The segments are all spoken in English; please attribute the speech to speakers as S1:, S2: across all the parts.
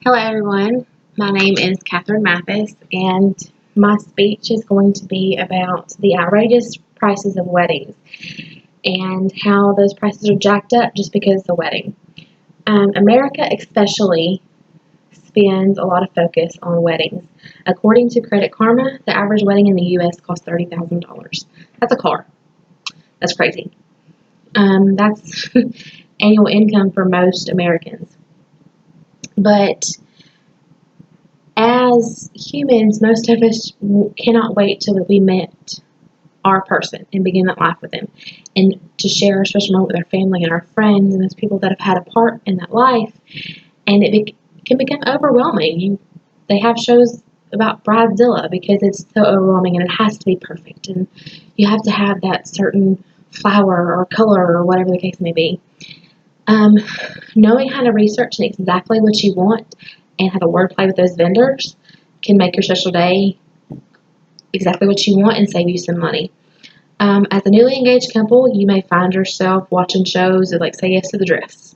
S1: Hello, everyone. My name is Catherine Mathis, and my speech is going to be about the outrageous prices of weddings and how those prices are jacked up just because it's a wedding. America, especially, spends a lot of focus on weddings. According to Credit Karma, the average wedding in the U.S. costs $30,000. That's a car. That's crazy. That's annual income for most Americans. But as humans, most of us cannot wait till we met our person and begin that life with them, and to share a special moment with our family and our friends and those people that have had a part in that life. And it can become overwhelming. They have shows about Bridezilla because it's so overwhelming and it has to be perfect, and you have to have that certain flower or color or whatever the case may be. Knowing how to research and exactly what you want and have a wordplay with those vendors can make your special day exactly what you want and save you some money. As a newly engaged couple, you may find yourself watching shows that like Say Yes to the Dress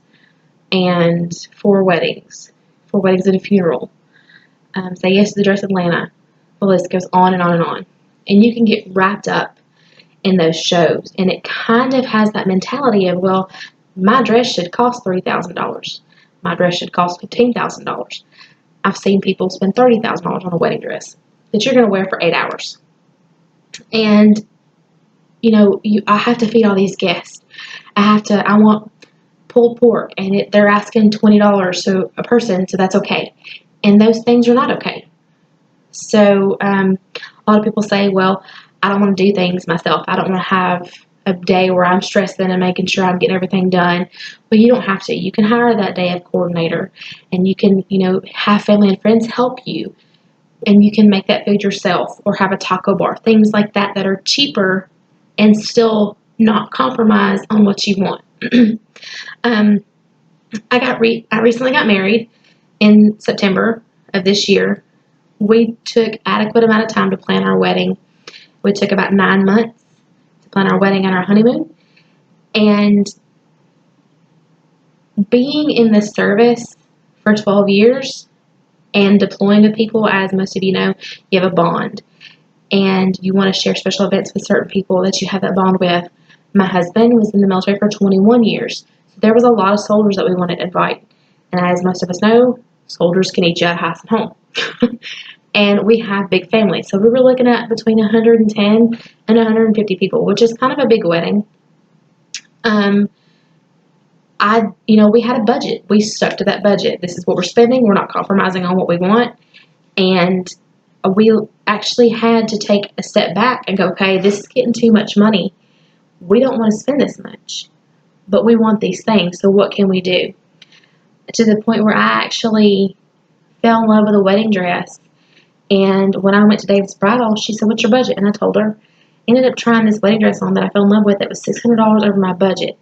S1: and for weddings at a funeral, Say Yes to the Dress Atlanta. The list goes on and on and on. And you can get wrapped up in those shows, and it kind of has that mentality of, well, my dress should cost $3,000. My dress should cost $15,000. I've seen people spend $30,000 on a wedding dress that you're going to wear for 8 hours. And, I have to feed all these guests. I want pulled pork, and they're asking $20 a person, so that's okay. And those things are not okay. So a lot of people say, well, I don't want to do things myself. I don't want to have a day where I'm stressing and making sure I'm getting everything done. Well, you don't have to. You can hire that day of coordinator, and you can, have family and friends help you, and you can make that food yourself or have a taco bar, things like that that are cheaper and still not compromise on what you want. I recently got married in September of this year. We took adequate amount of time to plan our wedding. We took about 9 months to plan our wedding and our honeymoon. And being in the service for 12 years and deploying with people, as most of you know, you have a bond. And you want to share special events with certain people that you have that bond with. My husband was in the military for 21 years. So there was a lot of soldiers that we wanted to invite. And as most of us know, soldiers can eat you out of house and home. And we have big families. So we were looking at between 110 and 150 people, which is kind of a big wedding. We had a budget. We stuck to that budget. This is what we're spending. We're not compromising on what we want. And we actually had to take a step back and go, okay, this is getting too much money. We don't want to spend this much, but we want these things. So what can we do? To the point where I actually fell in love with a wedding dress. And when I went to David's Bridal, she said, what's your budget? And I told her. Ended up trying this wedding dress on that I fell in love with. It was $600 over my budget.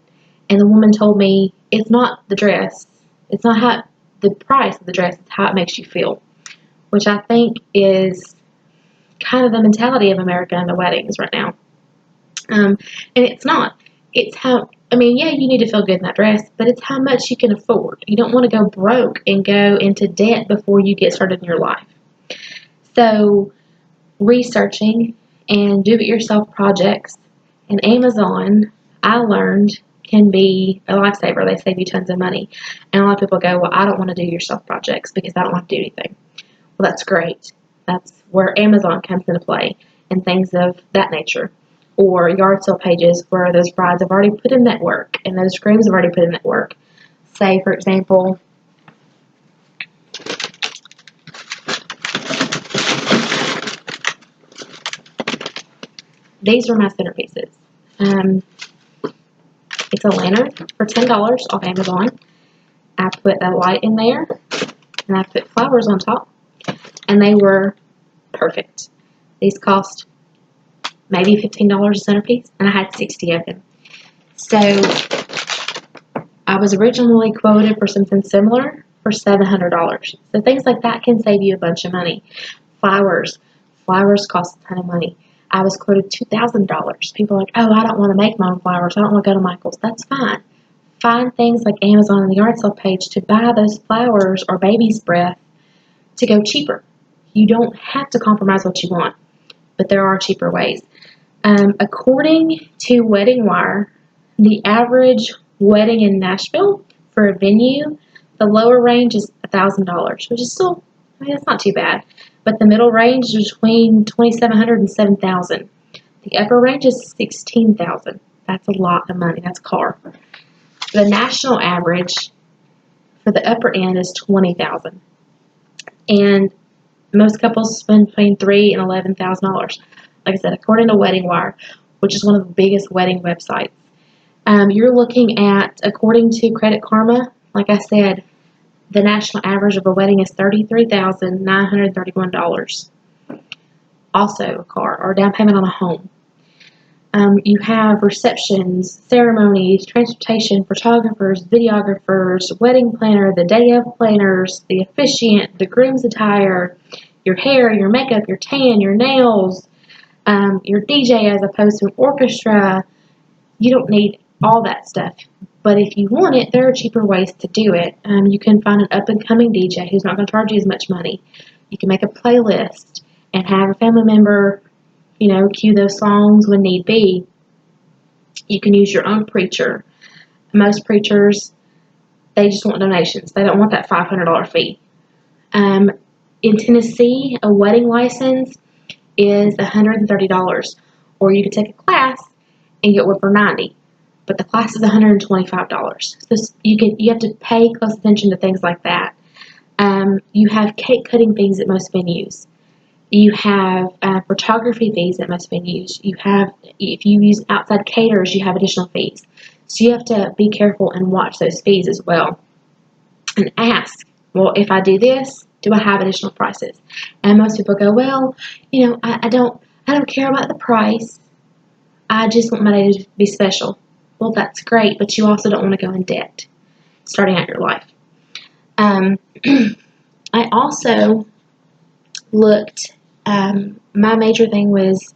S1: And the woman told me, it's not the dress. It's not how the price of the dress. It's how it makes you feel. Which I think is kind of the mentality of America in the weddings right now. And it's not. It's how, you need to feel good in that dress, but it's how much you can afford. You don't want to go broke and go into debt before you get started in your life. So, researching and do-it-yourself projects and Amazon, I learned, can be a lifesaver. They save you tons of money. And a lot of people go, well, I don't want to do yourself projects because I don't have to do anything. Well, that's great. That's where Amazon comes into play and things of that nature. Or yard sale pages where those brides have already put in that work and those grooms have already put in that work. Say, for example, these are my centerpieces. It's a lantern for $10 off Amazon. I put a light in there and I put flowers on top, and they were perfect. These cost maybe $15 a centerpiece, and I had 60 of them. So I was originally quoted for something similar for $700. So things like that can save you a bunch of money. Flowers cost a ton of money. I was quoted $2,000. People are like, oh, I don't want to make my own flowers. I don't want to go to Michael's. That's fine. find things like Amazon and the yard sale page to buy those flowers or baby's breath to go cheaper. You don't have to compromise what you want, but there are cheaper ways. According to Wedding Wire, the average wedding in Nashville for a venue, the lower range is $1,000, which is still, it's not too bad. But the middle range is between $2,700 and $7,000. The upper range is $16,000. That's a lot of money. That's a car. The national average for the upper end is $20,000, and most couples spend between $3,000 and $11,000. Like I said, according to Wedding Wire, which is one of the biggest wedding websites. You're looking at, according to Credit Karma, like I said, the national average of a wedding is $33,931. Also a car or down payment on a home. You have receptions, ceremonies, transportation, photographers, videographers, wedding planner, the day of planners, the officiant, the groom's attire, your hair, your makeup, your tan, your nails, your DJ as opposed to an orchestra. You don't need all that stuff. But if you want it, there are cheaper ways to do it. You can find an up-and-coming DJ who's not going to charge you as much money. You can make a playlist and have a family member, cue those songs when need be. You can use your own preacher. Most preachers, they just want donations. They don't want that $500 fee. In Tennessee, a wedding license is $130, or you could take a class and get one for $90. But the class is $125. So you have to pay close attention to things like that. You have cake cutting fees at most venues. You have photography fees at most venues. If you use outside caterers, you have additional fees. So you have to be careful and watch those fees as well. And ask, well, if I do this, do I have additional prices? And most people go, well, I don't care about the price. I just want my day to be special. Well, that's great, but you also don't want to go in debt starting out your life. I also looked, my major thing was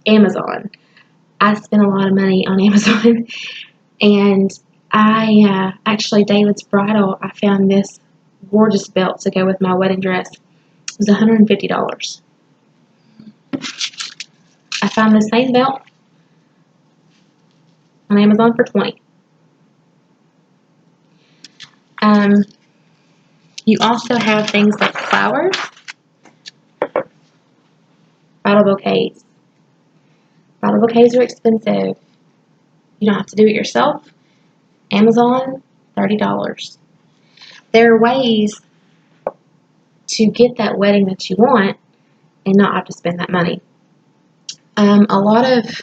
S1: Amazon. I spent a lot of money on Amazon, and actually, David's Bridal, I found this gorgeous belt to go with my wedding dress. It was $150. I found the same belt on Amazon for $20. You also have things like flowers, bridal bouquets. Bridal bouquets are expensive. You don't have to do it yourself. Amazon, $30. There are ways to get that wedding that you want and not have to spend that money. A lot of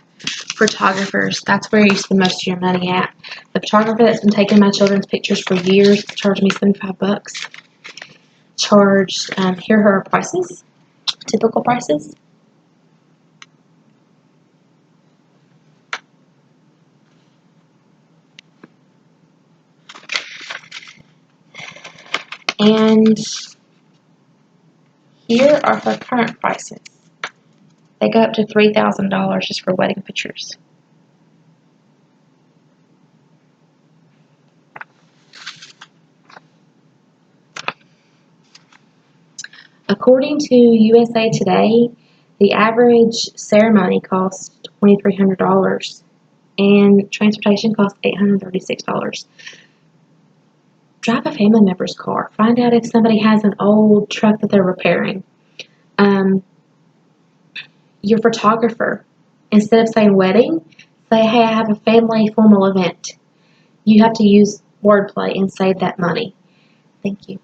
S1: photographers, that's where you spend most of your money at. The photographer that's been taking my children's pictures for years charged me $75. Here are her prices, typical prices. And here are her current prices. They go up to $3,000 just for wedding pictures. According to USA Today, the average ceremony costs $2,300 and transportation costs $836. Drive a family member's car. Find out if somebody has an old truck that they're repairing. Your photographer, instead of saying wedding, say, hey, I have a family formal event. You have to use wordplay and save that money. Thank you.